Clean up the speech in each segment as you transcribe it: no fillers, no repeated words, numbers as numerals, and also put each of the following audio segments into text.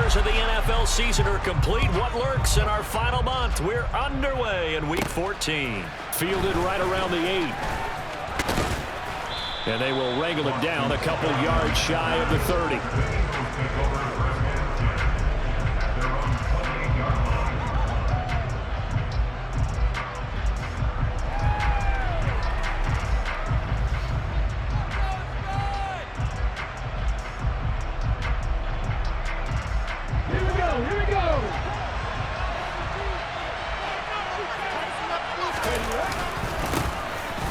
quarters of the NFL season are complete. What lurks in our final month? We're underway in Week 14. Fielded right around the 8. And they will wrangle it down a couple yards shy of the 30.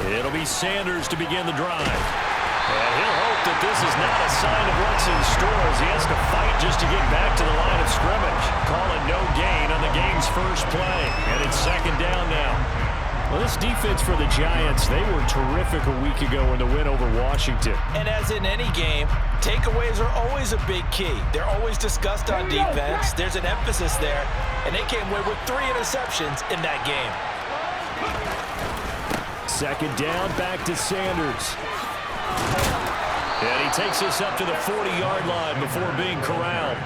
It'll be Sanders to begin the drive. And he'll hope that this is not a sign of what's in store as he has to fight just to get back to the line of scrimmage. Call it no gain on the game's first play. And it's second down now. Well, this defense for the Giants, they were terrific a week ago in the win over Washington. And as in any game, takeaways are always a big key. They're always discussed on defense. There's an emphasis there. And they came away with 3 interceptions in that game. Second down, back to Sanders. And he takes us up to the 40-yard line before being corralled.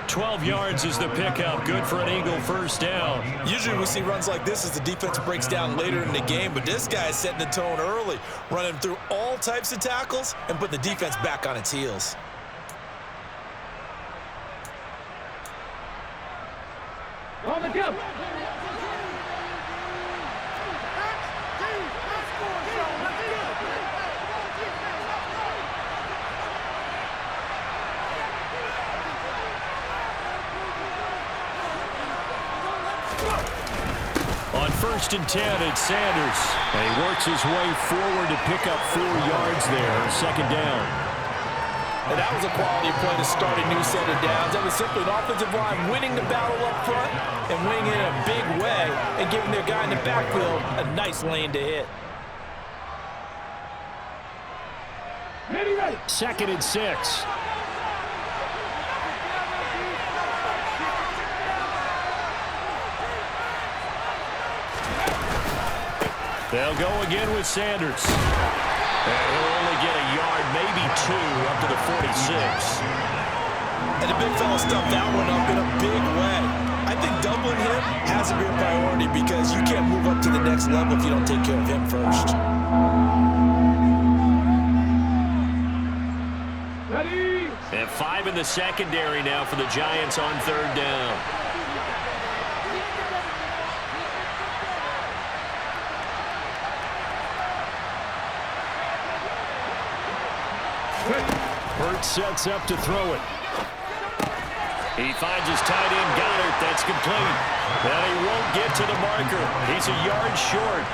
12 yards is the pickup. Good for an Eagle first down. Usually we see runs like this as the defense breaks down later in the game, but this guy is setting the tone early, running through all types of tackles and putting the defense back on its heels. On the go. On 1st and 10, it's Sanders. And he works his way forward to pick up 4 yards there. Second down. And that was a quality play to start a new set of downs. That was simply an offensive line winning the battle up front and winning it in a big way and giving their guy in the backfield a nice lane to hit. Second and 6. They'll go again with Sanders. And he'll only get a yard, maybe 2, up to the 46. And the big fella stuffed that one up in a big way. I think doubling him has to be a priority because you can't move up to the next level if you don't take care of him first. And 5 in the secondary now for the Giants on 3rd down. Hurts sets up to throw it. He finds his tight end, Goddard. That's complete. And he won't get to the marker. He's a yard short.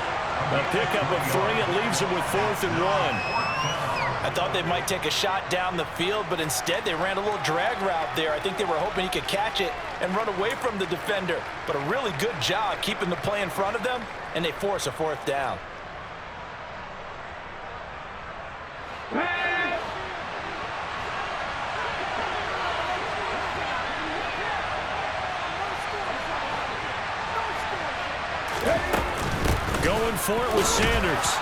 A pickup of 3. It leaves him with 4th and 1. I thought they might take a shot down the field, but instead they ran a little drag route there. I think they were hoping he could catch it and run away from the defender. But a really good job keeping the play in front of them, and they force a 4th down. Going for it with Sanders.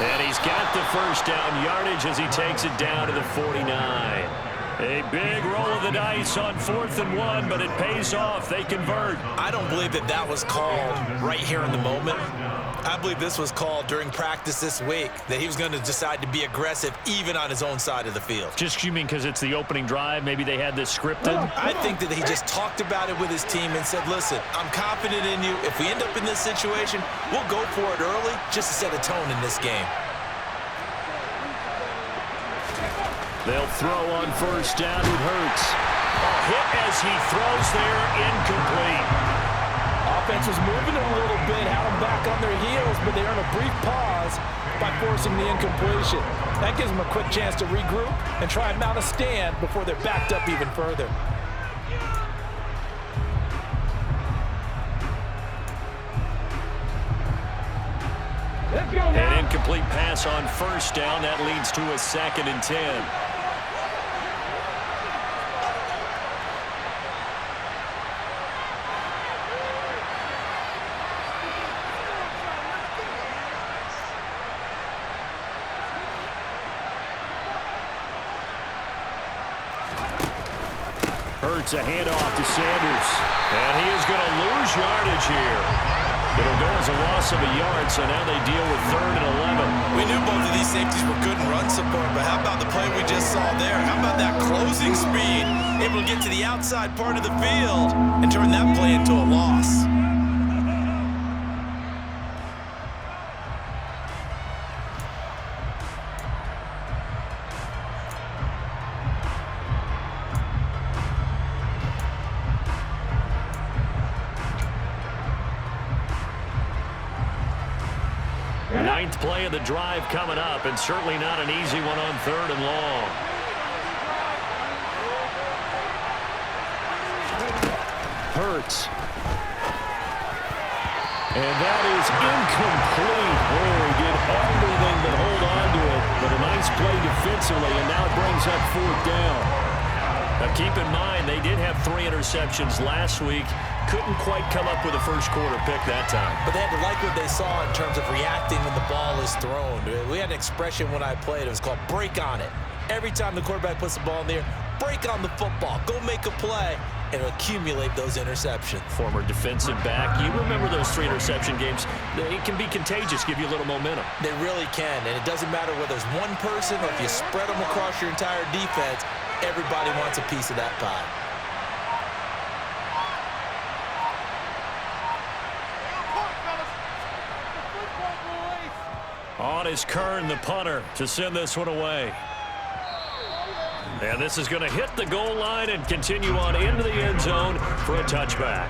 And he's got the first down yardage as he takes it down to the 49. A big roll of the dice on 4th and 1, but it pays off. They convert. I don't believe that that was called right here in the moment. I believe this was called during practice this week, that he was going to decide to be aggressive even on his own side of the field. Just, you mean because it's the opening drive? Maybe they had this scripted? I think that he just talked about it with his team and said, listen, I'm confident in you. If we end up in this situation, we'll go for it early just to set a tone in this game. They'll throw on 1st down with Hurts. A hit as he throws there, incomplete. Offense was moving a little bit, had them back on their heels, but they earn a brief pause by forcing the incompletion. That gives them a quick chance to regroup and try and mount a stand before they're backed up even further. An incomplete pass on 1st down. That leads to a 2nd and 10. Hurts a handoff to Sanders. And he is going to lose yardage here. It'll go as a loss of a yard, so now they deal with 3rd and 11. We knew both of these safeties were good in run support, but how about the play we just saw there? How about that closing speed? Able to get to the outside part of the field and turn that play into a loss. Ninth play of the drive coming up, and certainly not an easy one on 3rd and long. Hurts. And that is incomplete. Oh, he did everything but hold on to it. But a nice play defensively, and now it brings up 4th down. Now keep in mind, they did have 3 interceptions last week. Couldn't quite come up with a first-quarter pick that time. But they had to like what they saw in terms of reacting when the ball is thrown. We had an expression when I played. It was called break on it. Every time the quarterback puts the ball in the air, break on the football. Go make a play and accumulate those interceptions. Former defensive back. You remember those 3 interception games. It can be contagious, give you a little momentum. They really can, and it doesn't matter whether it's one person or if you spread them across your entire defense. Everybody wants a piece of that pie. On is Kern, the punter, to send this one away. And this is going to hit the goal line and continue on into the end zone for a touchback.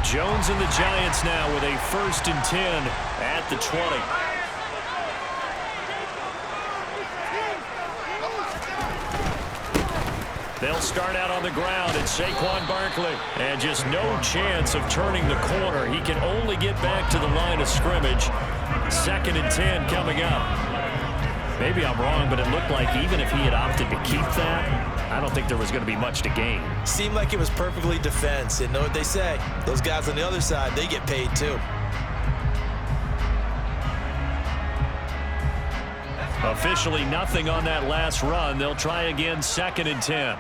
Jones and the Giants now with a 1st and 10 at the 20. They'll start out on the ground. It's Saquon Barkley. And just no chance of turning the corner. He can only get back to the line of scrimmage. 2nd and 10 coming up. Maybe I'm wrong, but it looked like even if he had opted to keep that, I don't think there was going to be much to gain. Seemed like it was perfectly defense. And know what they say? Those guys on the other side, they get paid too. Officially nothing on that last run. They'll try again, 2nd and 10.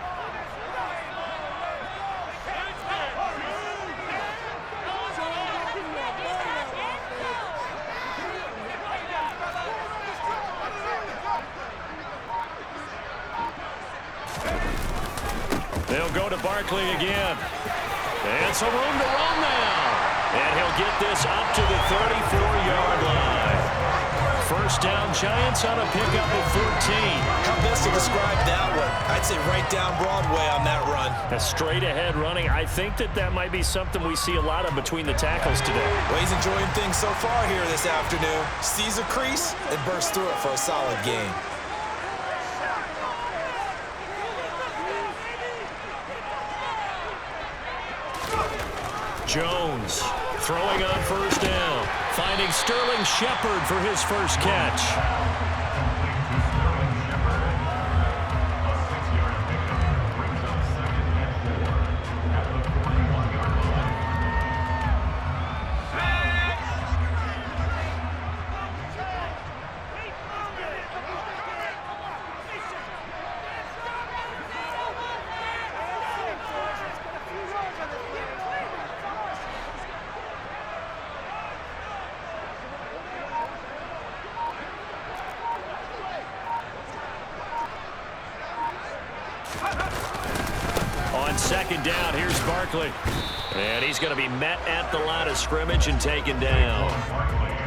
They'll go to Barkley again. And some room to run now. And he'll get this up to the 34-yard line. 1st down, Giants on a pickup of 14. How best to describe that one? I'd say right down Broadway on that run. A straight-ahead running. I think that might be something we see a lot of between the tackles today. Well, he's enjoying things so far here this afternoon. Sees a crease and bursts through it for a solid gain. Jones throwing on 1st down, finding Sterling Shepard for his first catch. On 2nd down, here's Barkley. And he's going to be met at the line of scrimmage and taken down.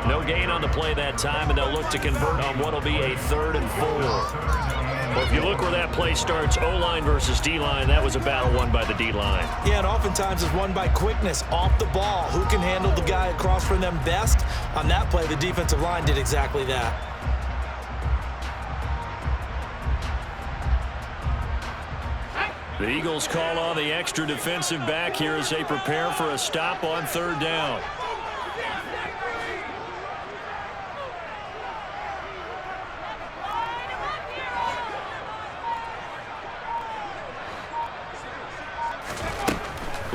No gain on the play that time, and they'll look to convert on what will be a 3rd and 4. Well, if you look where that play starts, O-line versus D-line, that was a battle won by the D-line. Yeah, and oftentimes it's won by quickness, off the ball. Who can handle the guy across from them best? On that play, the defensive line did exactly that. The Eagles call on the extra defensive back here as they prepare for a stop on 3rd down.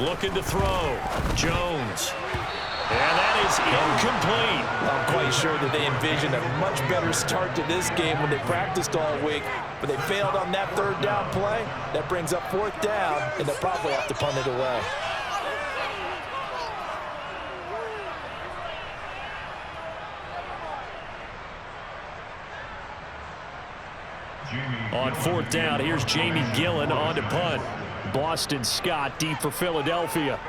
Looking to throw. Jones. And that is incomplete. I'm quite sure that they envisioned a much better start to this game when they practiced all week, but they failed on that third down play. That brings up fourth down, and they'll probably have to punt it away. On fourth down, here's Jamie Gillen on to punt. Boston Scott deep for Philadelphia.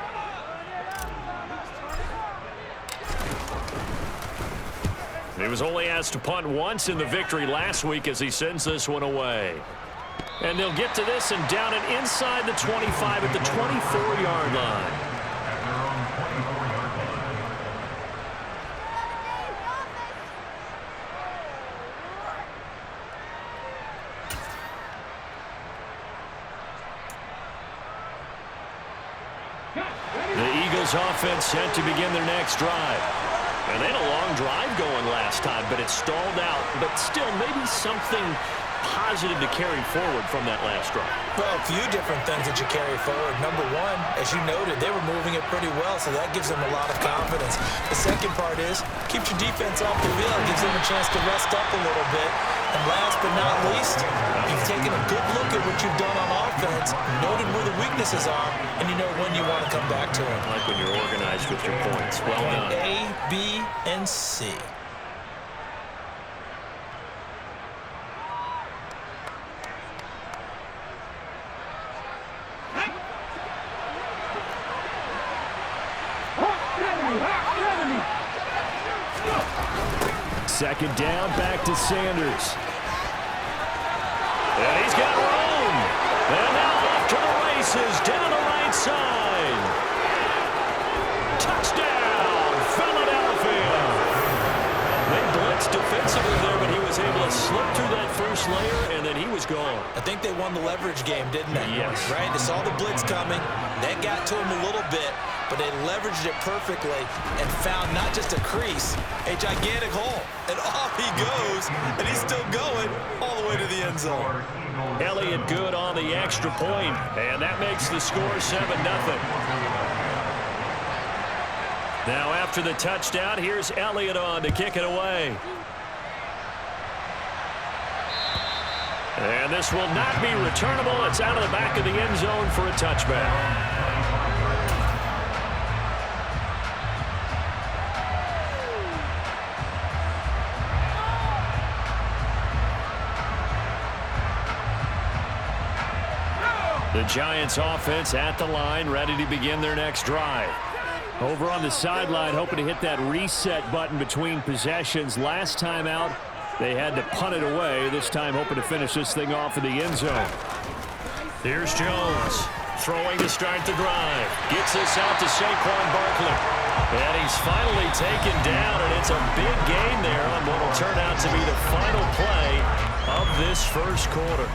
He was only asked to punt once in the victory last week as he sends this one away. And they'll get to this and down it inside the 25 at the 24-yard line. The Eagles offense set to begin their next drive. And they had a long drive going last time, but it stalled out. But still, maybe something positive to carry forward from that last drive. Well, a few different things that you carry forward. Number one, as you noted, they were moving it pretty well, so that gives them a lot of confidence. The second part is, keeps your defense off the field, gives them a chance to rest up a little bit. And last but not least, you've taken a good look at what you've done on offense, noted where the weaknesses are, and you know when you want to come back to them. Like when you're organized with your points. Well done. A, B, and C. Second down, back to Sanders. And he's got room. And now off to the races, down the right side. Touchdown, Philadelphia. They blitzed defensively there, but he was able to slip through that first layer, and then he was gone. I think they won the leverage game, didn't they? Yes. Right? They saw the blitz coming. That got to him a little bit, but they leveraged it perfectly and found not just a crease, a gigantic hole. And off he goes, and he's still going all the way to the end zone. Elliott good on the extra point, and that makes the score 7-0. Now after the touchdown, here's Elliott on to kick it away. And this will not be returnable. It's out of the back of the end zone for a touchback. The Giants offense at the line, ready to begin their next drive. Over on the sideline, hoping to hit that reset button between possessions. Last time out, they had to punt it away. This time, hoping to finish this thing off in the end zone. Here's Jones, throwing to start the drive. Gets this out to Saquon Barkley. And he's finally taken down, and it's a big gain there on what will turn out to be the final play of this first quarter.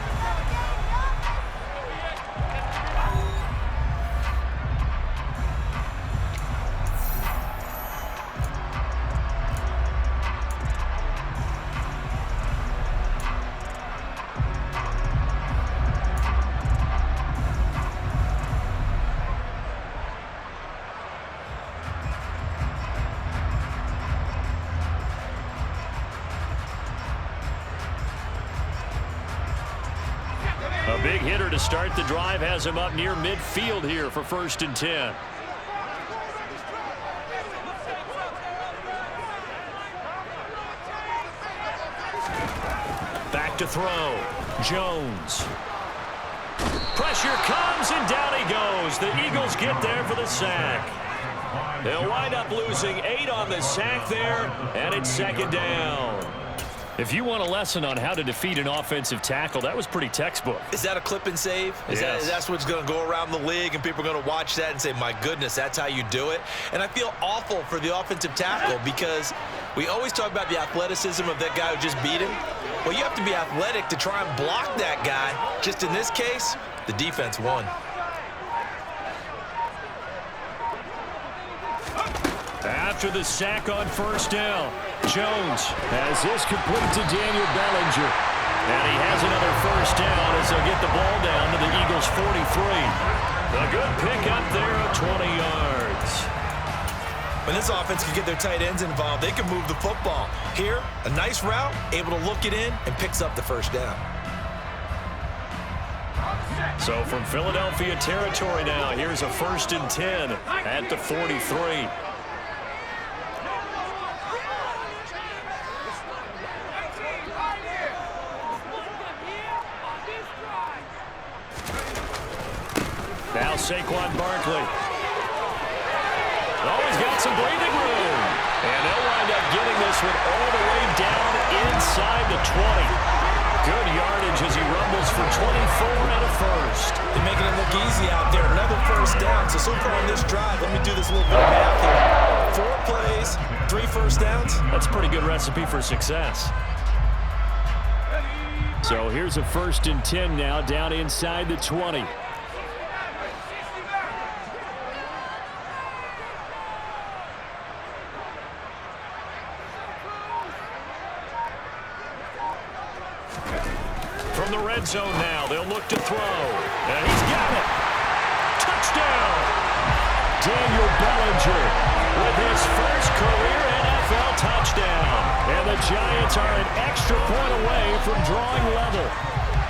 A big hitter to start the drive has him up near midfield here for 1st and 10. Back to throw. Jones. Pressure comes, and down he goes. The Eagles get there for the sack. They'll wind up losing 8 on the sack there, and it's 2nd down. If you want a lesson on how to defeat an offensive tackle, that was pretty textbook. Is that a clip and save? Yes. That's what's going to go around the league, and people are going to watch that and say, my goodness, that's how you do it? And I feel awful for the offensive tackle because we always talk about the athleticism of that guy who just beat him. Well, you have to be athletic to try and block that guy. Just in this case, the defense won. After the sack on 1st down, Jones has this complete to Daniel Bellinger. And he has another 1st down as they'll get the ball down to the Eagles' 43. A good pick up there of 20 yards. When this offense can get their tight ends involved, they can move the football. Here, a nice route, able to look it in, and picks up the first down. So from Philadelphia territory now, here's a 1st and 10 at the 43. Now Saquon Barkley. Oh, he's got some breathing room. And they'll wind up getting this one all the way down inside the 20. Good yardage as he rumbles for 24 and a first. They're making it look easy out there. Another first down. So far on this drive, let me do this little bit of math here. 4 plays, 3 first downs. That's a pretty good recipe for success. So here's a 1st and 10 now down inside the 20. From the red zone now, they'll look to throw. And he's got it. Touchdown! Daniel Bellinger with his first career NFL touchdown. And the Giants are an extra point away from drawing level.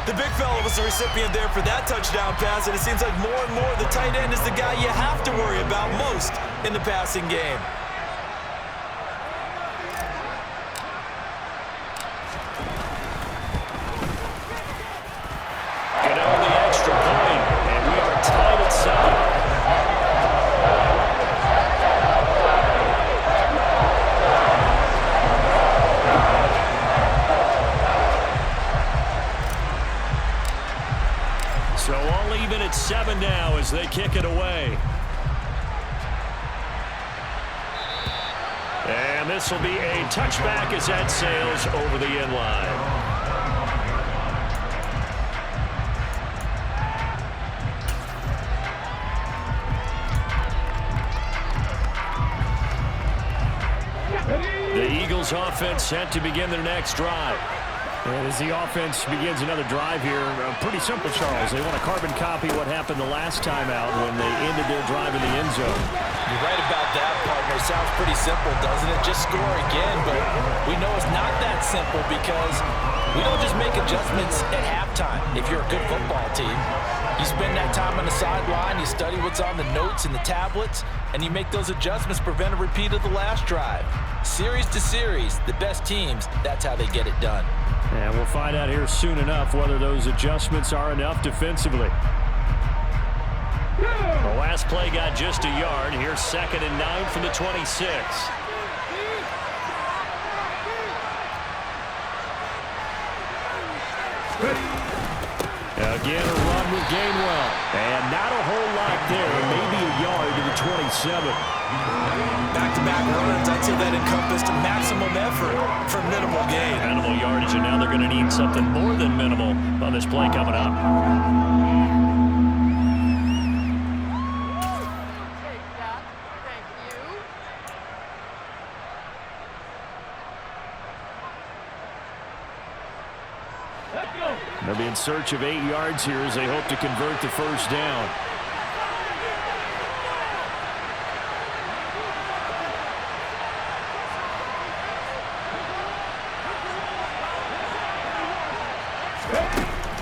The big fella was the recipient there for that touchdown pass, and it seems like more and more the tight end is the guy you have to worry about most in the passing game. So all even at 7 now as they kick it away. And this will be a touchback as that sails over the end line. The Eagles offense set to begin their next drive. And as the offense begins another drive here, pretty simple, Charles. They want to carbon copy what happened the last time out when they ended their drive in the end zone. You're right about that, partner. Sounds pretty simple, doesn't it? Just score again, but we know it's not that simple because we don't just make adjustments at halftime. If you're a good football team, you spend that time on the sideline, you study what's on the notes and the tablets, and you make those adjustments, prevent a repeat of the last drive. Series to series, the best teams, that's how they get it done. And we'll find out here soon enough whether those adjustments are enough defensively. The last play got just a yard. Here's 2nd and 9 from the 26. Again, a run with Gainwell. And not a whole lot there. Maybe a yard to the 27. Back-to-back runs, I'd say that encompassed maximum effort for minimal gain. Minimal yardage, and now they're going to need something more than minimal on this play coming up. They'll be in search of 8 yards here as they hope to convert the first down.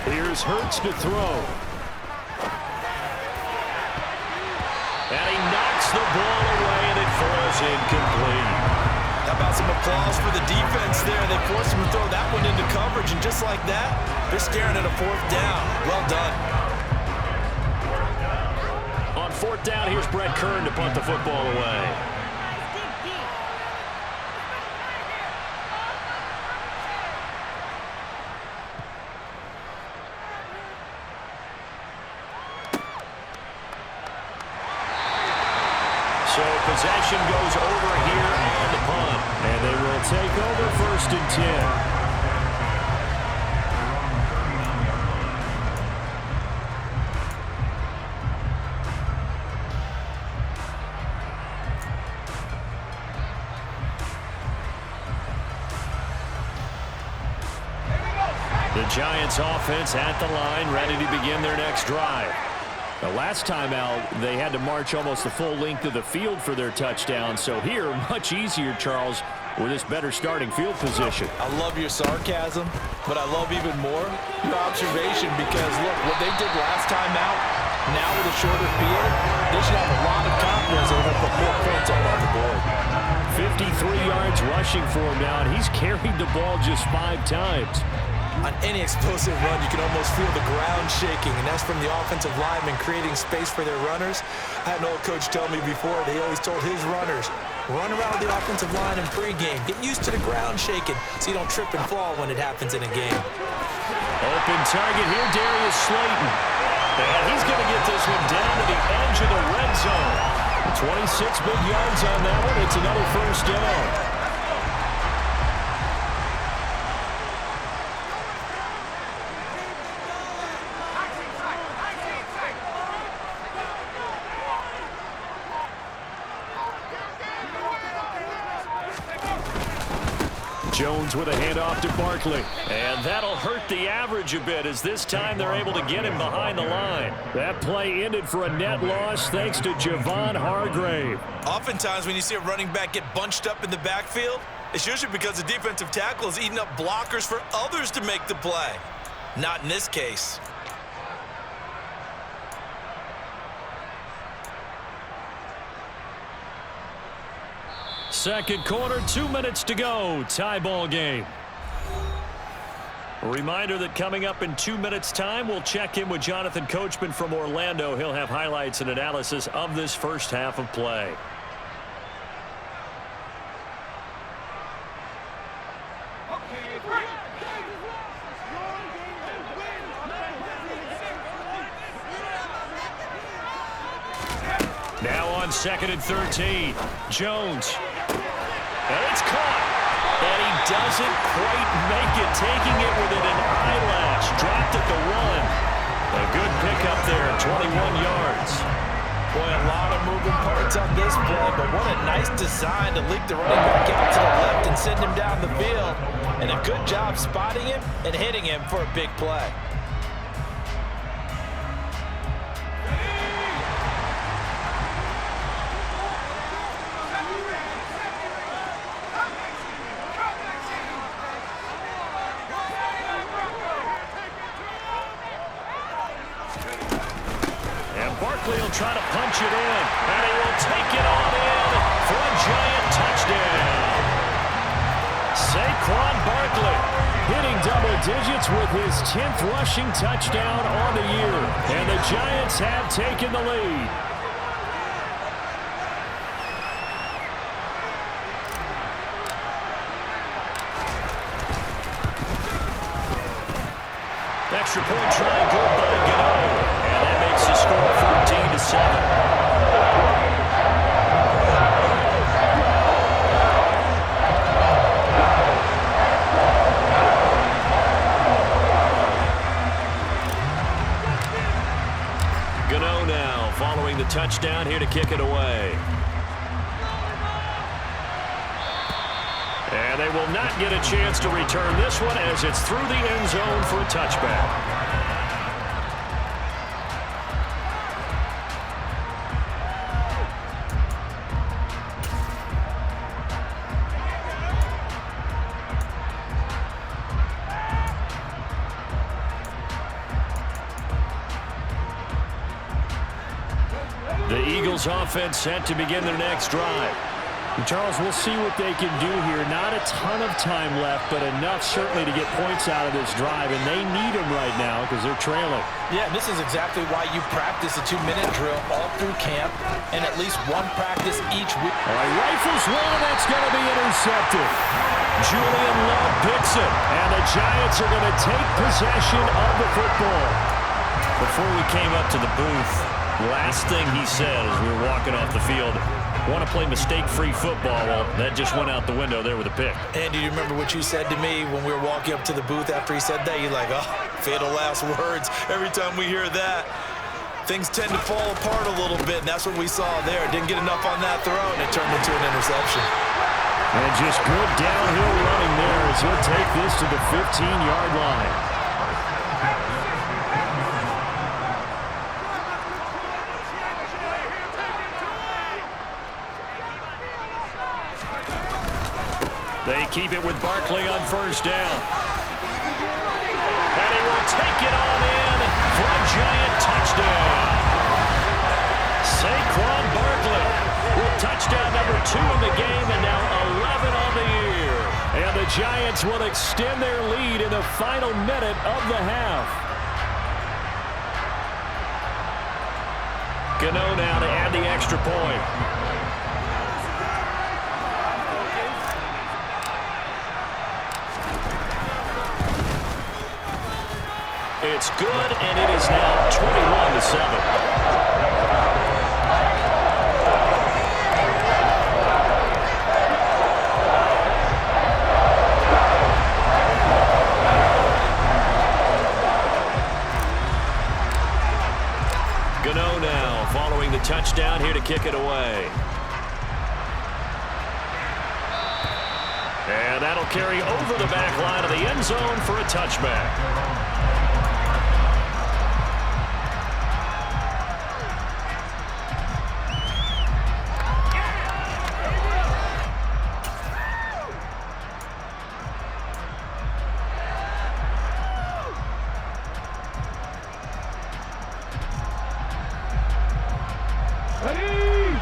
Here's Hurts to throw. And he knocks the ball away, and it falls incomplete. How about some applause for the defense there? They forced him to throw that one into coverage, and just like that, they're staring at a 4th down. Well done. On 4th down, here's Brett Kern to punt the football away. So possession goes over here on the punt. And they will take over 1st and 10. The Giants offense at the line, ready to begin their next drive. The last time out, they had to march almost the full length of the field for their touchdown. So here, much easier, Charles, with this better starting field position. I love your sarcasm, but I love even more your observation because, look, what they did last time out, now with a shorter field, they should have a lot of confidence over put more points up on the board. 53 yards rushing for him now, and he's carried the ball just 5 times. On any explosive run, you can almost feel the ground shaking, and that's from the offensive linemen creating space for their runners. I had an old coach tell me before, they always told his runners, run around the offensive line in pregame. Get used to the ground shaking so you don't trip and fall when it happens in a game. Open target here, Darius Slayton. And he's going to get this one down to the edge of the red zone. 26 big yards on that one. It's another first down. Jones with a handoff to Barkley. And that'll hurt the average a bit as this time they're able to get him behind the line. That play ended for a net loss thanks to Javon Hargrave. Oftentimes when you see a running back get bunched up in the backfield, it's usually because the defensive tackle is eating up blockers for others to make the play. Not in this case. Second quarter, 2 minutes to go. Tie ball game. A reminder that coming up in 2 minutes' time, we'll check in with Jonathan Coachman from Orlando. He'll have highlights and analysis of this first half of play. Now on 2nd and 13. Jones. And it's caught. And he doesn't quite make it, taking it within an eyelash. Dropped at the 1. A good pickup there, 21 yards. Boy, a lot of moving parts on this play, but what a nice design to leak the running back out to the left and send him down the field. And a good job spotting him and hitting him for a big play. Barkley will try to punch it in, and he will take it on in for a giant touchdown. Saquon Barkley hitting double digits with his 10th rushing touchdown on the year, and the Giants have taken the lead. Extra point try good by Gano. And that makes the score 14-7. Gano now following the touchdown here to kick it away. And they will not get a chance to return this one as it's through the end zone for a touchback. The Eagles offense set to begin their next drive. Charles, we'll see what they can do here. Not a ton of time left, but enough certainly to get points out of this drive, and they need them right now because they're trailing. Yeah, this is exactly why you practice a 2-minute drill all through camp and at least one practice each week. All right, rifles one, and that's going to be intercepted. Julian Love picks it, and the Giants are going to take possession of the football. Before we came up to the booth, last thing he said as we were walking off the field, want to play mistake-free football. Well, that just went out the window there with a pick. And do you remember what you said to me when we were walking up to the booth after he said that? You're like, oh, fatal last words. Every time we hear that, things tend to fall apart a little bit, and that's what we saw there. Didn't get enough on that throw, and it turned into an interception. And just good downhill running there as he'll take this to the 15-yard line. They keep it with Barkley on first down. And he will take it on in for a giant touchdown. Saquon Barkley with touchdown number 2 in the game and now 11 on the year. And the Giants will extend their lead in the final minute of the half. Gano now to add the extra point. It's good, and it is now 21-7. Gano now following the touchdown here to kick it away. And that'll carry over the back line of the end zone for a touchback.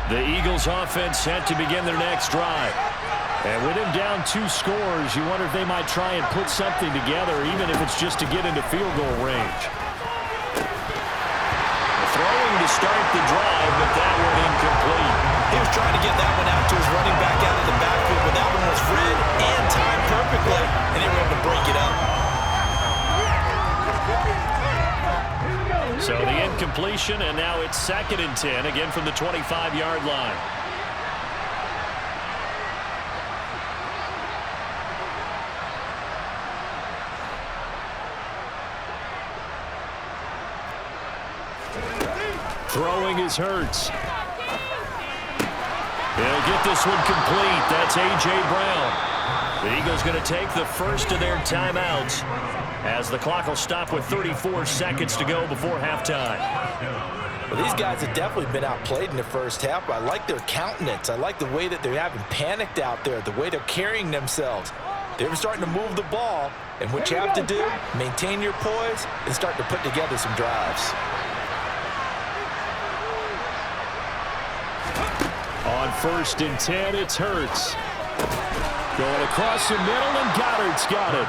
The Eagles offense set to begin their next drive. And with him down 2 scores, you wonder if they might try and put something together, even if it's just to get into field goal range. Throwing to start the drive, but that one incomplete. He was trying to get that one out to his running back out of the backfield, but that one was read and timed perfectly, and they were able to break it up. So the incompletion, and now it's 2nd and 10, again from the 25-yard line. Throwing is Hurts. They'll get this one complete. That's A.J. Brown. The Eagles going to take the first of their timeouts as the clock will stop with 34 seconds to go before halftime. Well, these guys have definitely been outplayed in the first half. I like their countenance. I like the way that they haven't panicked out there, the way they're carrying themselves. They're starting to move the ball, and what you have to do, maintain your poise and start to put together some drives. On 1st and 10, it's Hurts. Going across the middle, and Goddard's got it.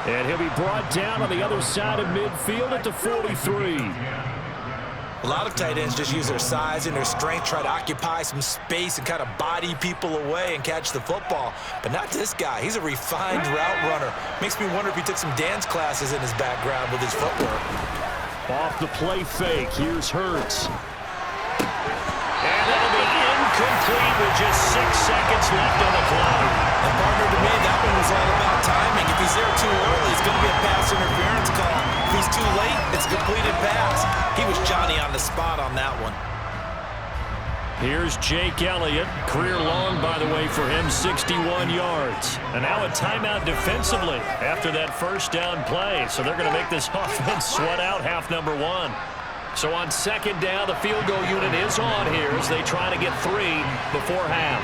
And he'll be brought down on the other side of midfield at the 43. A lot of tight ends just use their size and their strength, try to occupy some space and kind of body people away and catch the football. But not this guy. He's a refined route runner. Makes me wonder if he took some dance classes in his background with his footwork. Off the play fake, here's Hurts. And that'll be incomplete with just 6 seconds left on the clock. And partner, to me, that one was all about timing. If he's there too early, it's going to be a pass interference call. If he's too late, it's a completed pass. He was Johnny on the spot on that one. Here's Jake Elliott. Career long, by the way, for him, 61 yards. And now a timeout defensively after that first down play. So they're going to make this offense sweat out half number 1. So on 2nd down, the field goal unit is on here as they try to get 3 before half.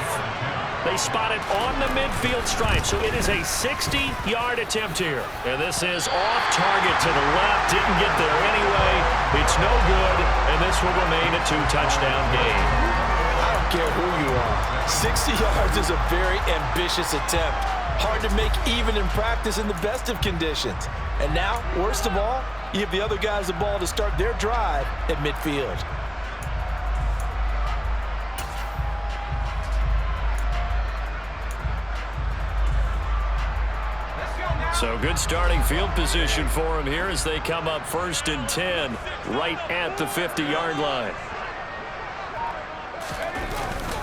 They spot it on the midfield stripe, so it is a 60-yard attempt here. And this is off target to the left. Didn't get there anyway. It's no good, and this will remain a 2-touchdown game. I don't care who you are. 60 yards is a very ambitious attempt. Hard to make even in practice in the best of conditions. And now, worst of all, you give the other guys the ball to start their drive at midfield. So good starting field position for him here as they come up 1st and 10 right at the 50-yard line.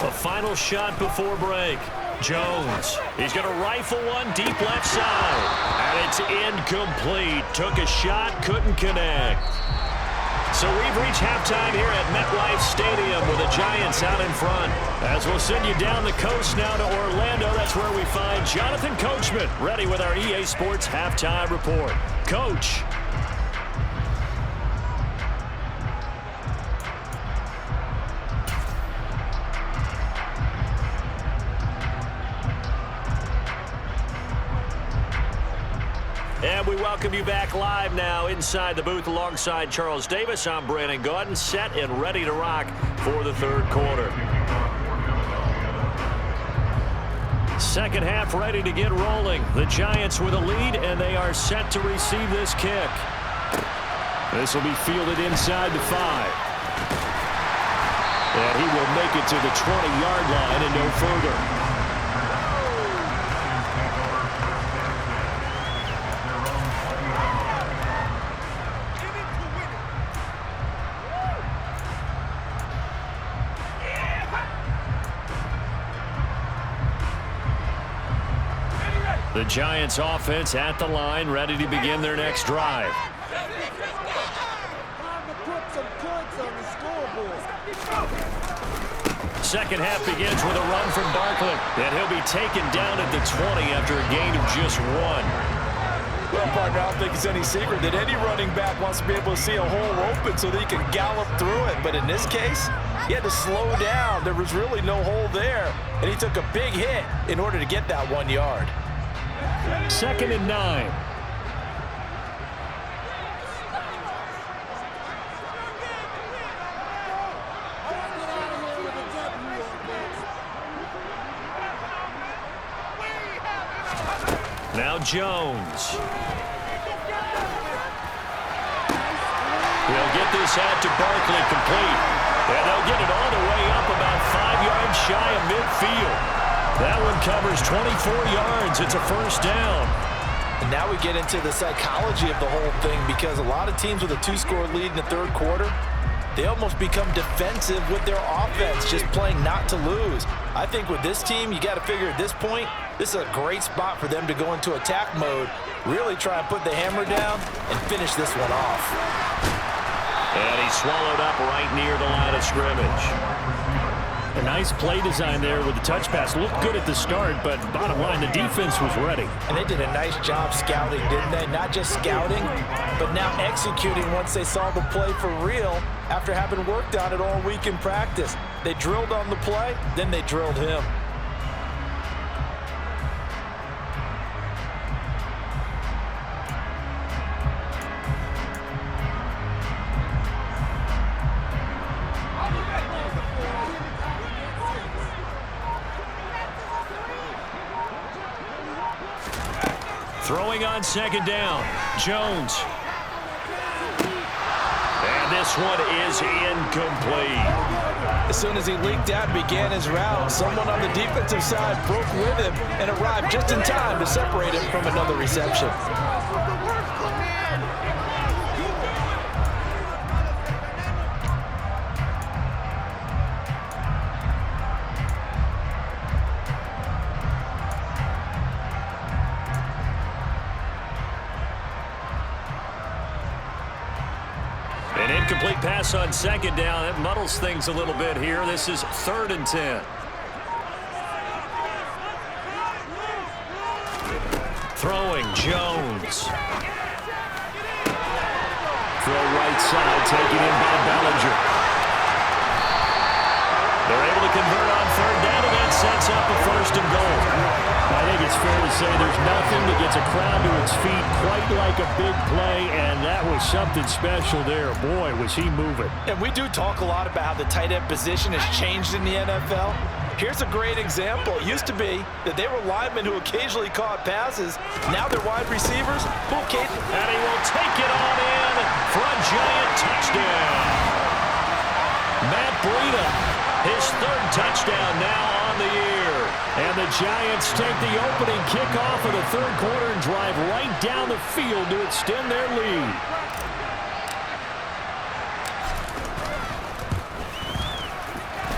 A final shot before break. Jones, he's going to rifle one deep left side. And it's incomplete. Took a shot, couldn't connect. So we've reached halftime here at MetLife Stadium with the Giants out in front. As we'll send you down the coast now to Orlando, that's where we find Jonathan Coachman ready with our EA Sports Halftime Report. Coach. And we welcome you back live now inside the booth alongside Charles Davis. I'm Brandon Gaudin, set and ready to rock for the third quarter. Second half ready to get rolling. The Giants with a lead, and they are set to receive this kick. This will be fielded inside the 5. And he will make it to the 20-yard line and no further. The Giants offense at the line, ready to begin their next drive. Second half begins with a run from Barkley, and he'll be taken down at the 20 after a gain of just 1. Well, partner, I don't think it's any secret that any running back wants to be able to see a hole open so that he can gallop through it. But in this case, he had to slow down. There was really no hole there, and he took a big hit in order to get that 1 yard. Second and 9. Now Jones. He'll get this out to Barkley, complete. And they'll get it all the way up about 5 yards shy of midfield. That one covers 24 yards. It's a first down. And now we get into the psychology of the whole thing, because a lot of teams with a 2-score lead in the third quarter, they almost become defensive with their offense, just playing not to lose. I think with this team, you got to figure at this point, this is a great spot for them to go into attack mode, really try and put the hammer down and finish this one off. And he's swallowed up right near the line of scrimmage. A nice play design there with the touch pass. Looked good at the start, but bottom line, the defense was ready. And they did a nice job scouting, didn't they? Not just scouting, but now executing once they saw the play for real after having worked on it all week in practice. They drilled on the play, then they drilled him. Throwing on second down, Jones. And this one is incomplete. As soon as he leaked out and began his route, someone on the defensive side broke with him and arrived just in time to separate him from another reception. An incomplete pass on second down. That muddles things a little bit here. This is 3rd and 10. Throwing, Jones. Throw right side, taken in by Bellinger. They're able to convert on 3rd down, and that sets up a 1st and goal. I think it's fair to say there's nothing that gets a crowd to its feet quite like a big play, and that was something special there. Boy, was he moving. And we do talk a lot about how the tight end position has changed in the NFL. Here's a great example. It used to be that they were linemen who occasionally caught passes. Now they're wide receivers who occasionally... And he will take it on in for a giant touchdown. Matt Breida, his 3rd touchdown now on the year. And the Giants take the opening kickoff of the third quarter and drive right down the field to extend their lead.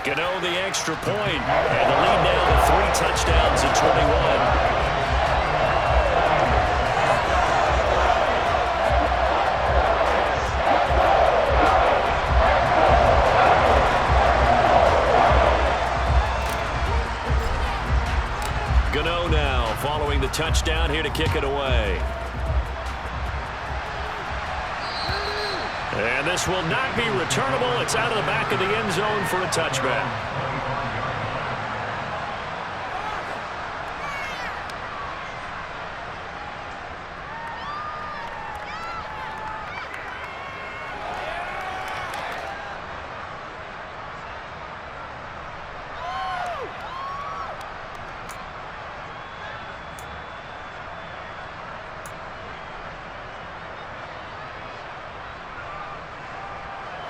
Gano the extra point, and the lead now to 3 touchdowns at 21. Gano now following the touchdown here to kick it away. And this will not be returnable. It's out of the back of the end zone for a touchback.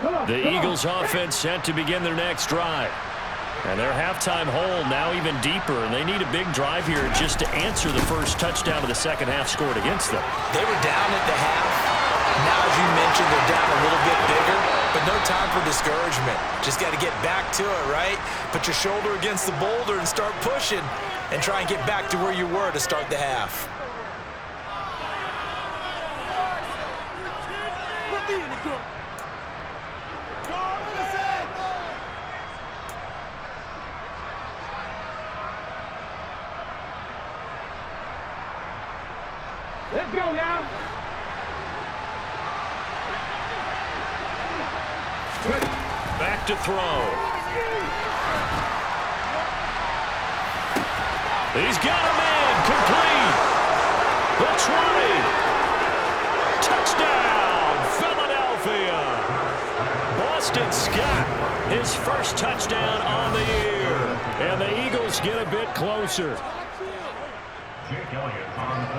The Eagles offense set to begin their next drive. And their halftime hole now even deeper, and they need a big drive here just to answer the first touchdown of the second half scored against them. They were down at the half. Now, as you mentioned, they're down a little bit bigger, but no time for discouragement. Just got to get back to it, right? Put your shoulder against the boulder and start pushing and try and get back to where you were to start the half. Let's go now. Back to throw. He's got a man. Complete. The 20. Touchdown, Philadelphia. Boston Scott, his first touchdown on the year. And the Eagles get a bit closer.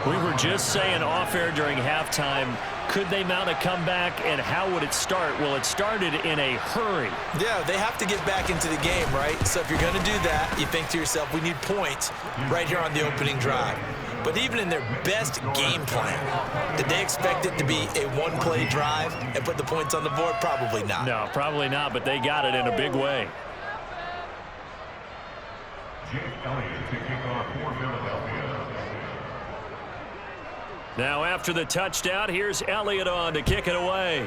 We were just saying off-air during halftime, could they mount a comeback, and how would it start? Well, it started in a hurry. Yeah, they have to get back into the game, right? So if you're going to do that, you think to yourself, we need points right here on the opening drive. But even in their best game plan, did they expect it to be a one-play drive and put the points on the board? Probably not. No, probably not, but they got it in a big way. Now after the touchdown, here's Elliott on to kick it away.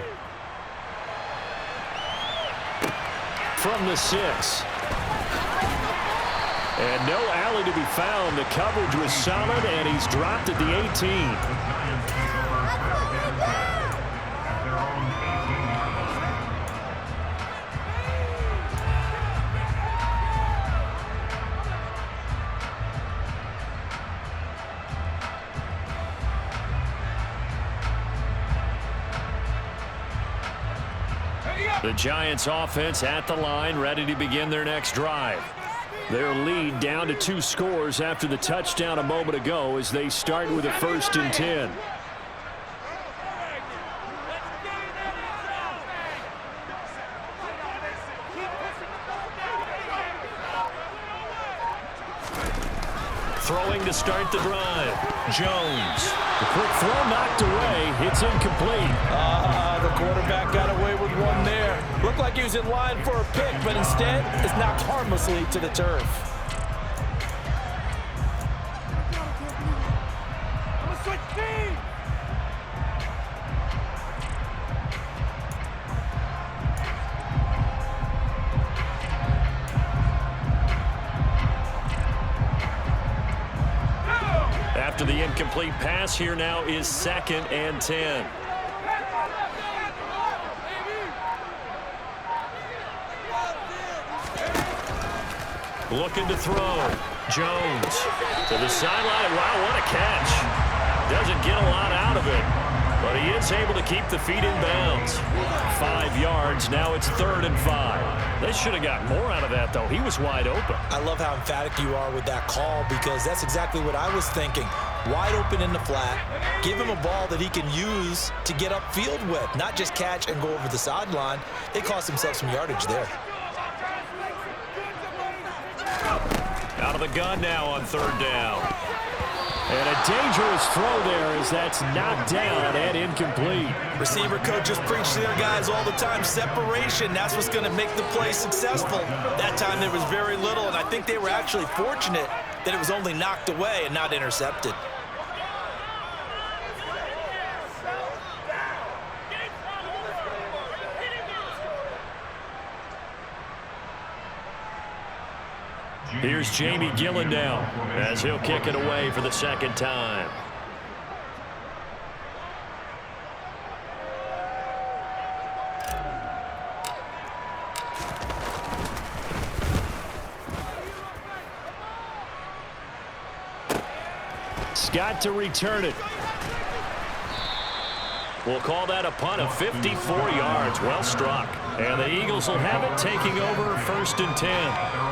From the 6. And no alley to be found. The coverage was solid, and he's dropped at the 18. The Giants offense at the line, ready to begin their next drive. Their lead down to 2 scores after the touchdown a moment ago as they start with a 1st and 10. Throwing to start the drive. Jones. The quick throw knocked away. It's incomplete. The quarterback got away with one there. Looked like he was in line for a pick, but instead is knocked harmlessly to the turf. I'm gonna switch teams. After the incomplete pass, here now is 2nd and 10. Looking to throw. Jones to the sideline. Wow, what a catch. Doesn't get a lot out of it, but he is able to keep the feet in bounds. 5 yards. Now it's 3rd and 5. They should have got more out of that, though. He was wide open. I love how emphatic you are with that call, because that's exactly what I was thinking. Wide open in the flat. Give him a ball that he can use to get upfield with, not just catch and go over the sideline. They cost themselves some yardage there. Out of the gun now on 3rd down. And a dangerous throw there as that's knocked down and incomplete. Receiver coaches preach to their guys all the time. Separation, that's what's going to make the play successful. That time there was very little, and I think they were actually fortunate that it was only knocked away and not intercepted. Here's Jamie Gillen now as he'll kick it away for the 2nd time. Scott to return it. We'll call that a punt of 54 yards. Well struck. And the Eagles will have it, taking over 1st and 10.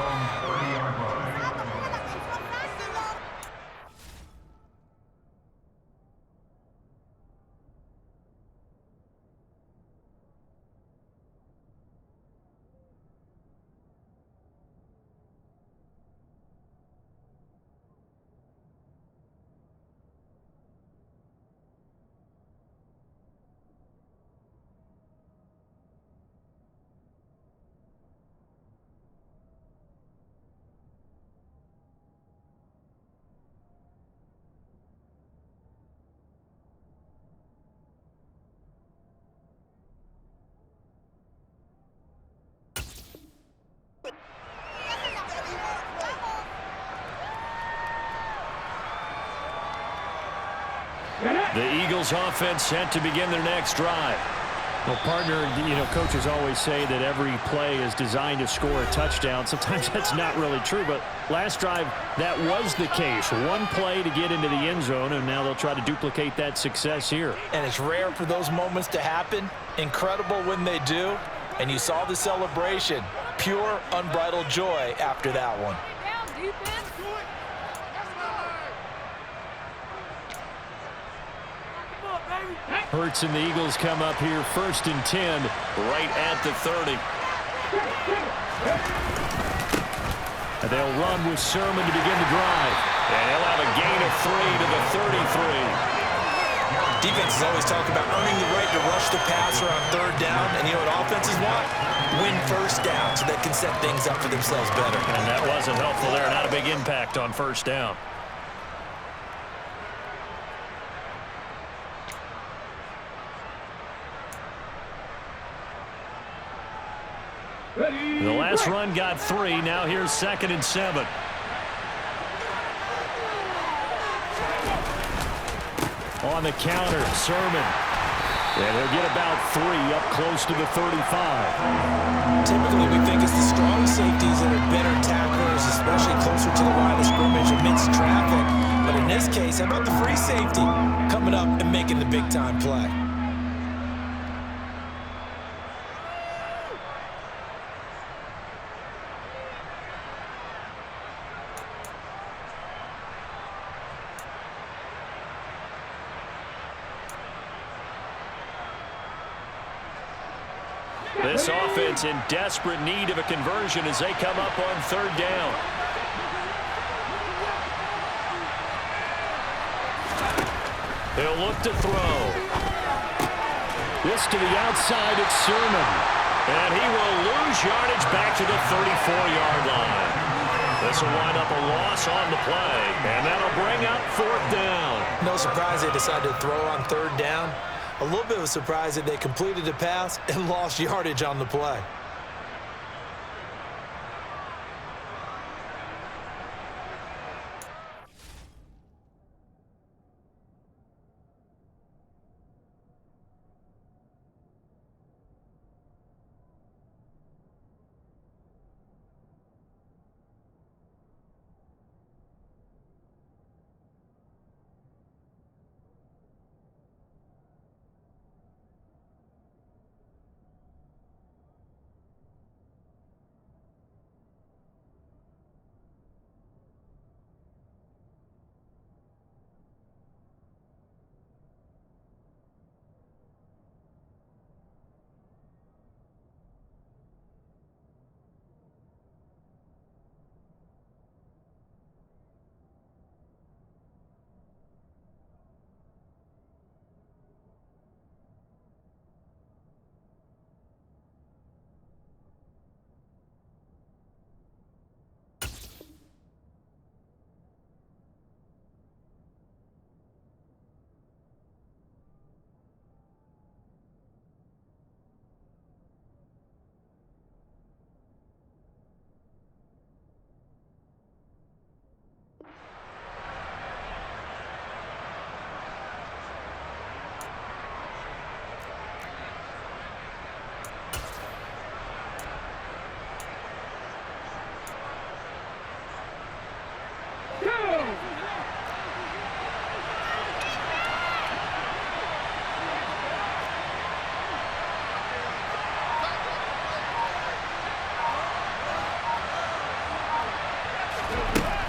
The Eagles offense set to begin their next drive. Well, partner, coaches always say that every play is designed to score a touchdown. Sometimes that's not really true, but last drive, that was the case. One play to get into the end zone, and now they'll try to duplicate that success here. And it's rare for those moments to happen. Incredible when they do. And you saw the celebration. Pure, unbridled joy after that one. Hurts and the Eagles come up here 1st and 10, right at the 30. And they'll run with Sermon to begin the drive. And he'll have a gain of 3 to the 33. Defenses always talk about earning the right to rush the passer on 3rd down. And you know what offenses want? Win 1st down so they can set things up for themselves better. And that wasn't helpful there. Not a big impact on 1st down. The last run got 3. Now here's 2nd and 7. On the counter, Sermon. And he'll get about 3 up close to the 35. Typically, we think it's the strong safeties that are better tacklers, especially closer to the line of scrimmage amidst traffic. But in this case, how about the free safety coming up and making the big-time play? This offense in desperate need of a conversion as they come up on 3rd down. He'll look to throw. This to the outside, it's Sermon. And he will lose yardage back to the 34-yard line. This will wind up a loss on the play. And that'll bring up 4th down. No surprise they decided to throw on 3rd down. A little bit of a surprise that they completed the pass and lost yardage on the play.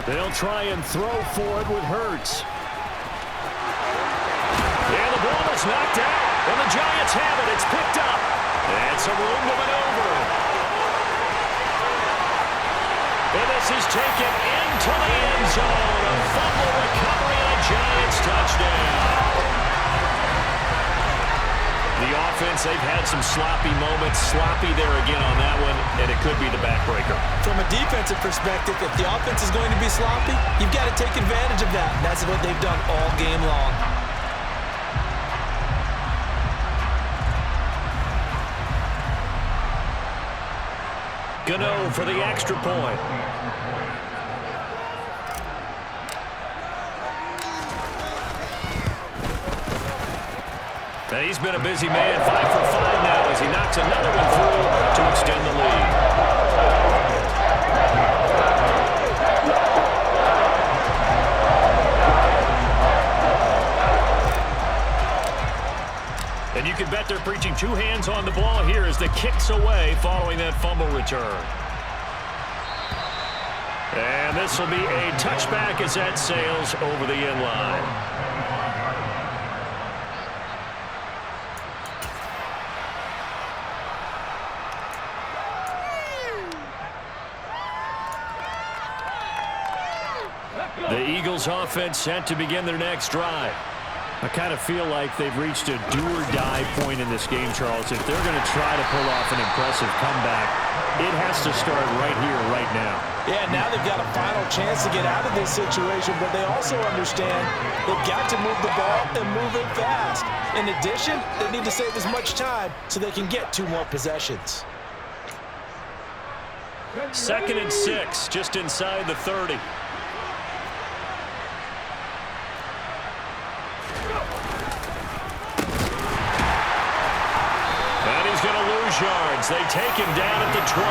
They'll try and throw for it with Hurts. And the ball is knocked out. And the Giants have it. It's picked up. And some room to maneuver. And this is taken into the end zone. A fumble recovery and a Giants touchdown. The offense, they've had some sloppy moments. Sloppy there again on that one, and it could be the backbreaker. From a defensive perspective, if the offense is going to be sloppy, you've got to take advantage of that. And that's what they've done all game long. Gano for the extra point. And he's been a busy man, 5 for 5 now as he knocks another one through to extend the lead. And you can bet they're preaching 2 hands on the ball here as the kick's away following that fumble return. And this will be a touchback as that sails over the end line. The Eagles offense set to begin their next drive. I kind of feel like they've reached a do-or-die point in this game, Charles. If they're going to try to pull off an impressive comeback, it has to start right here, right now. Yeah, now they've got a final chance to get out of this situation, but they also understand they've got to move the ball and move it fast. In addition, they need to save as much time so they can get 2 more possessions. 2nd and 6, just inside the 30. Yards. They take him down at the 26.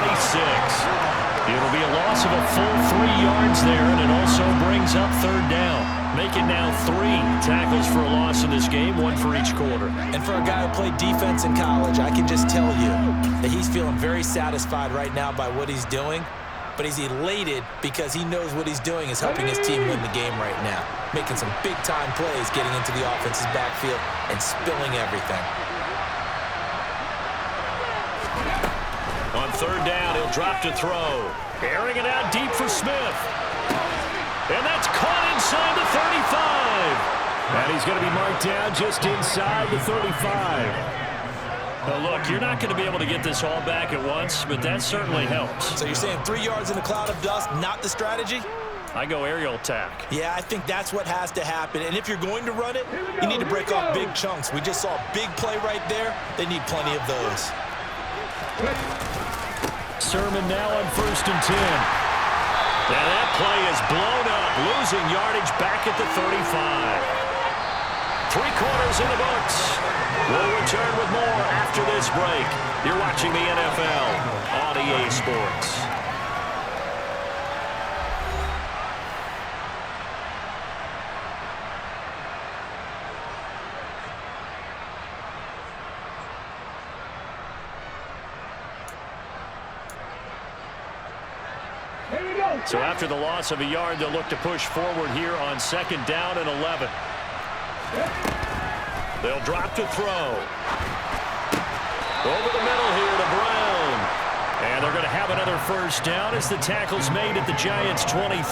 It'll be a loss of a full 3 yards there, and it also brings up 3rd down. Make it now 3 tackles for a loss in this game, 1 for each quarter. And for a guy who played defense in college, I can just tell you that he's feeling very satisfied right now by what he's doing, but he's elated because he knows what he's doing is helping his team win the game right now, making some big-time plays, getting into the offense's backfield and spilling everything. On 3rd down, he'll drop to throw. Airing it out deep for Smith. And that's caught inside the 35. And he's going to be marked down just inside the 35. Now look, you're not going to be able to get this all back at once, but that certainly helps. So you're saying 3 yards in a cloud of dust, not the strategy? I go aerial attack. Yeah, I think that's what has to happen. And if you're going to run it, you need to break off big chunks. We just saw a big play right there. They need plenty of those. Sermon now on 1st and 10. Now that play is blown up, losing yardage back at the 35. 3 quarters in the books. We'll return with more after this break. You're watching the NFL on EA Sports. So after the loss of a yard, they'll look to push forward here on 2nd down and 11. They'll drop to throw. Over the middle here to Brown. And they're going to have another 1st down as the tackle's made at the Giants' 23.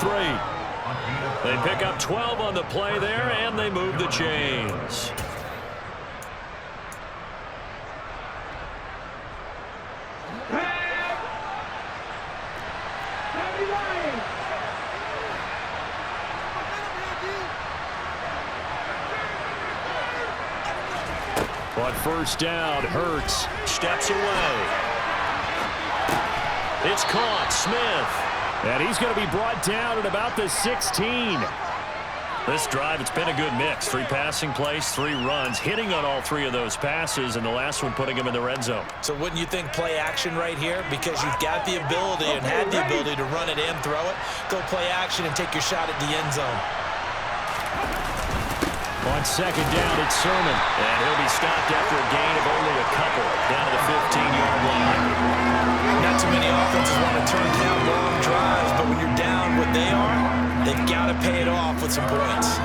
They pick up 12 on the play there, and they move the chains. On 1st down, Hurts steps away. It's caught, Smith. And he's going to be brought down at about the 16. This drive, it's been a good mix. 3 passing plays, 3 runs, hitting on all 3 of those passes, and the last one putting him in the red zone. So wouldn't you think play action right here? Because you've got the ability and had the ability to run it and throw it. Go play action and take your shot at the end zone. On 2nd down, it's Sermon. And he'll be stopped after a gain of only a couple down to the 15-yard line. Not too many offenses want to turn down long drives, but when you're down what they are, they've got to pay it off with some points.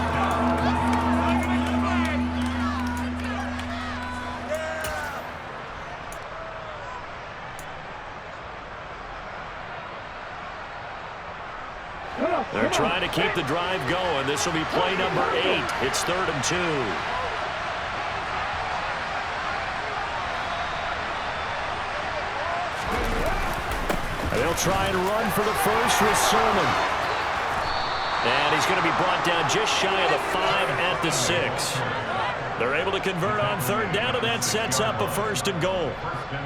They're trying to keep the drive going. This will be play number 8. It's 3rd and 2. They'll try and run for the first with Sermon. And he's going to be brought down just shy of the 5 at the 6. They're able to convert on 3rd down, and that sets up a 1st and goal.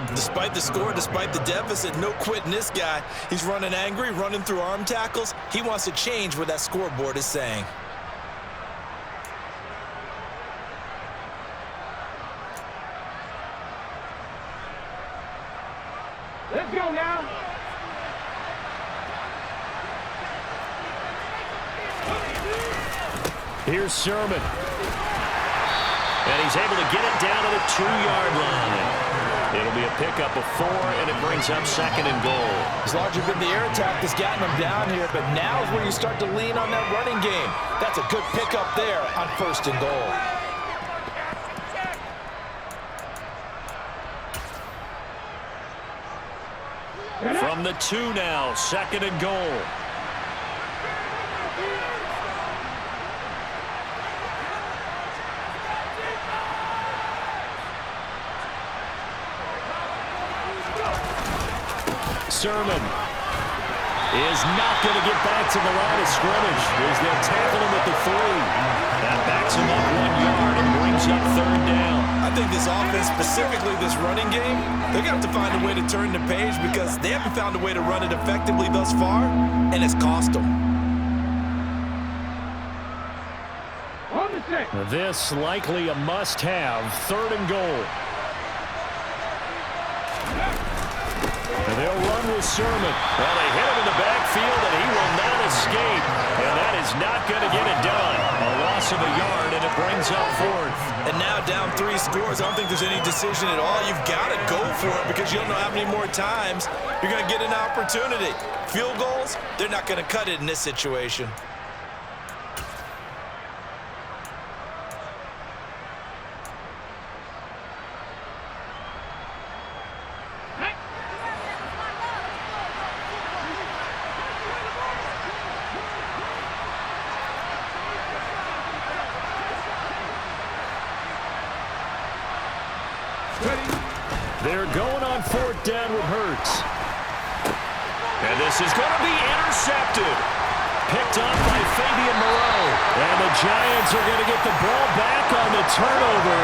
Despite the score, despite the deficit, no quitting this guy. He's running angry, running through arm tackles. He wants to change what that scoreboard is saying. Let's go now. Here's Sermon. And he's able to get it down to the 2-yard line. It'll be a pickup of 4, and it brings up 2nd and goal. It's largely been the air attack that's gotten them down here, but now is where you start to lean on that running game. That's a good pickup there on 1st and goal. From the 2 now, 2nd and goal. Sermon is not going to get back to the line of scrimmage as they'll tackle him at the 3. That backs him up 1 yard and brings up 3rd down. I think this offense, specifically this running game, they're going to have to find a way to turn the page because they haven't found a way to run it effectively thus far, and it's cost them. This likely a must-have, 3rd and goal. And they'll run with Sermon. Well, they hit him in the backfield, and he will not escape. And that is not going to get it done. A loss of a yard, and it brings up 4th. And now down 3 scores, I don't think there's any decision at all. You've got to go for it because you don't know how many more times you're going to get an opportunity. Field goals, they're not going to cut it in this situation. They're going on 4th down with Hurts. And this is going to be intercepted. Picked up by Fabian Moreau. And the Giants are going to get the ball back on the turnover.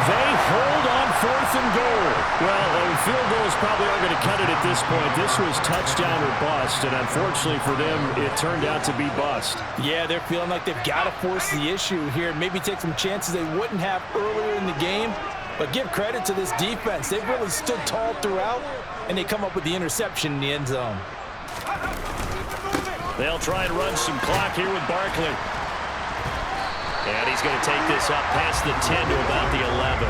They hold on 4th and goal. Well, field goals probably aren't going to cut it at this point. This was touchdown or bust, and unfortunately for them, it turned out to be bust. Yeah, they're feeling like they've got to force the issue here. Maybe take some chances they wouldn't have earlier in the game. But give credit to this defense. They've really stood tall throughout, and they come up with the interception in the end zone. They'll try and run some clock here with Barkley. And he's going to take this up past the 10 to about the 11.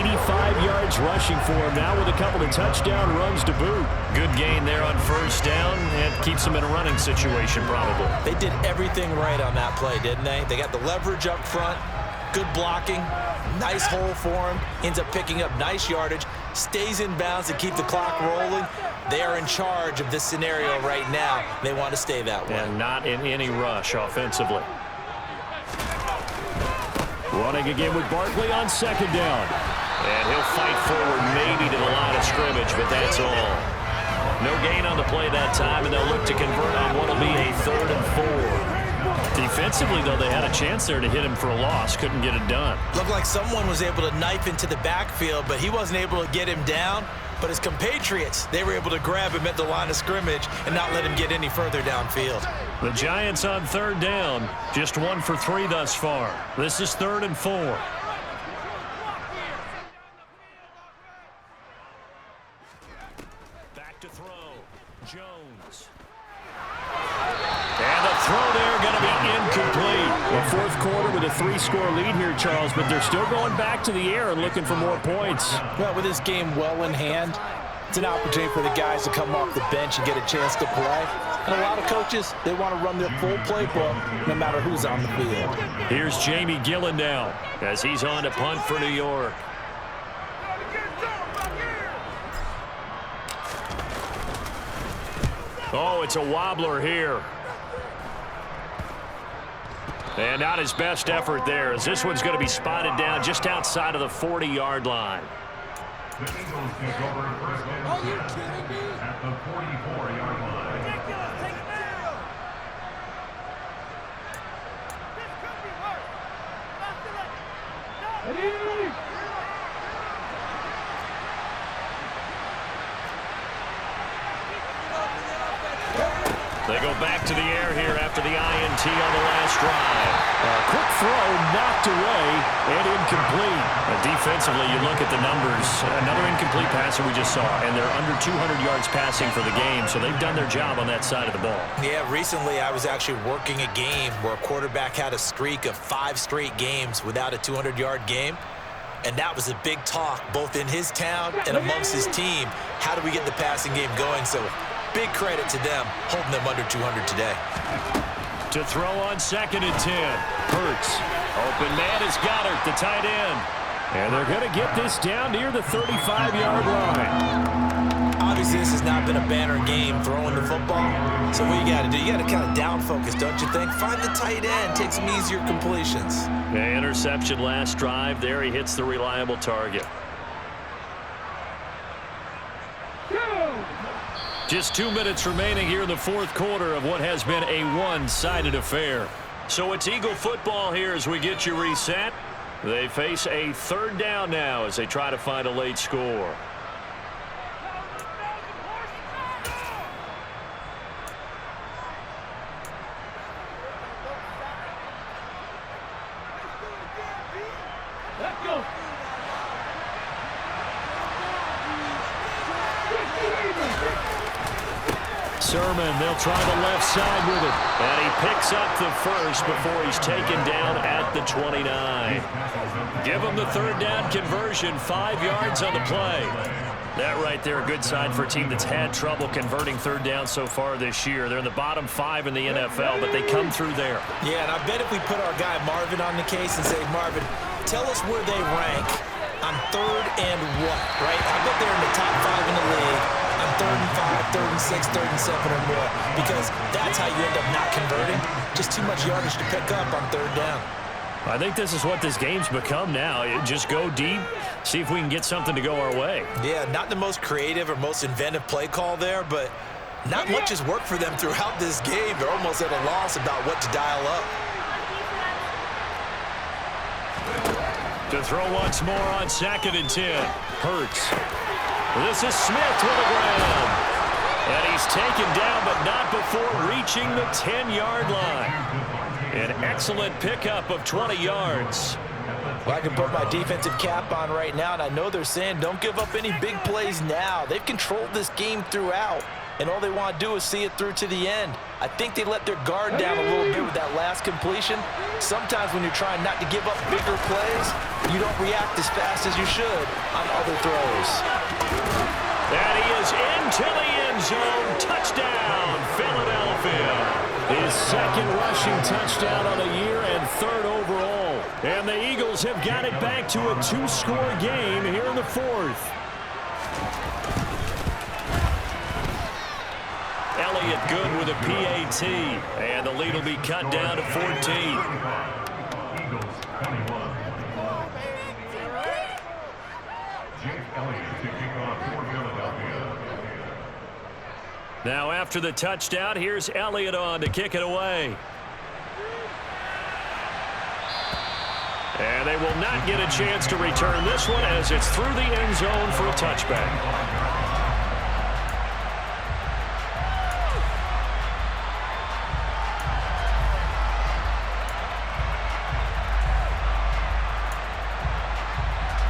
85 yards rushing for him now with a couple of touchdown runs to boot. Good gain there on 1st down and keeps them in a running situation probably. They did everything right on that play, didn't they? They got the leverage up front, good blocking, nice hole for him, ends up picking up nice yardage, stays in bounds to keep the clock rolling. They are in charge of this scenario right now. They want to stay that way. And not in any rush offensively. Running again with Barkley on 2nd down. And he'll fight forward maybe to the line of scrimmage, but that's all. No gain on the play that time, and they'll look to convert on what will be a 3rd and 4. Defensively, though, they had a chance there to hit him for a loss. Couldn't get it done. Looked like someone was able to knife into the backfield, but he wasn't able to get him down. But his compatriots, they were able to grab him at the line of scrimmage and not let him get any further downfield. The Giants on 3rd down. Just 1 for 3 thus far. This is 3rd and 4. Back to throw. Jones. And the throw there going to be incomplete. The 4th quarter with a 3-score lead here, Charles, but they're still going back to the air and looking for more points. Well, with this game well in hand, it's an opportunity for the guys to come off the bench and get a chance to play. And a lot of coaches, they want to run their full playbook no matter who's on the field. Here's Jamie Gillen now as he's on to punt for New York. Oh, it's a wobbler here. And not his best effort there, as this one's going to be spotted down just outside of the 40-yard line. The Eagles take over first and 10 at the 44-yard line. They go go back to the air here after the INT on the last drive. Quick throw knocked away and incomplete. Defensively, you look at the numbers. Another incomplete passer we just saw, and they're under 200 yards passing for the game, so they've done their job on that side of the ball. Yeah, recently I was actually working a game where a quarterback had a streak of 5 straight games without a 200-yard game. And that was a big talk, both in his town and amongst his team. How do we get the passing game going? So big credit to them, holding them under 200 today. To throw on 2nd and 10. Hurts. Open man is Goddard, the tight end. And they're going to get this down near the 35-yard line. Obviously, this has not been a banner game throwing the football. So what you got to do, you got to kind of down focus, don't you think? Find the tight end, take some easier completions. Yeah, interception last drive. There he hits the reliable target. Just 2 minutes remaining here in the fourth quarter of what has been a one-sided affair. So it's Eagle football here as we get you reset. They face a 3rd down now as they try to find a late score. Sermon, they'll try the left side with it. And he picks up the first before he's taken down at the 29. Give him the 3rd down conversion, 5 yards on the play. That right there, a good sign for a team that's had trouble converting 3rd down so far this year. They're in the bottom 5 in the NFL, but they come through there. Yeah, and I bet if we put our guy Marvin on the case and say, Marvin, tell us where they rank on 3rd and what, right? I bet they're in the top 5 in the league on 3rd and 5, 3rd and 6, 3rd and 7 or more, because that's how you end up not converting. Just too much yardage to pick up on 3rd down. I think this is what this game's become now. Just go deep, see if we can get something to go our way. Yeah, not the most creative or most inventive play call there, but not much has worked for them throughout this game. They're almost at a loss about what to dial up. To throw once more on 2nd and 10. Hurts. This is Smith with the ground. And he's taken down, but not before reaching the 10-yard line. An excellent pickup of 20 yards. Well, I can put my defensive cap on right now, and I know they're saying don't give up any big plays now. They've controlled this game throughout, and all they want to do is see it through to the end. I think they let their guard down a little bit with that last completion. Sometimes when you're trying not to give up bigger plays, you don't react as fast as you should on other throws. And he is into the end zone. Touchdown, Philadelphia. His 2nd rushing touchdown on the year and 3rd overall. And the Eagles have got it back to a 2-score game here in the 4th. Elliott good with a PAT. And the lead will be cut down to 14. Eagles 21. Jake Elliott to kick off for Philadelphia. Now after the touchdown, here's Elliott on to kick it away. And they will not get a chance to return this one as it's through the end zone for a touchback.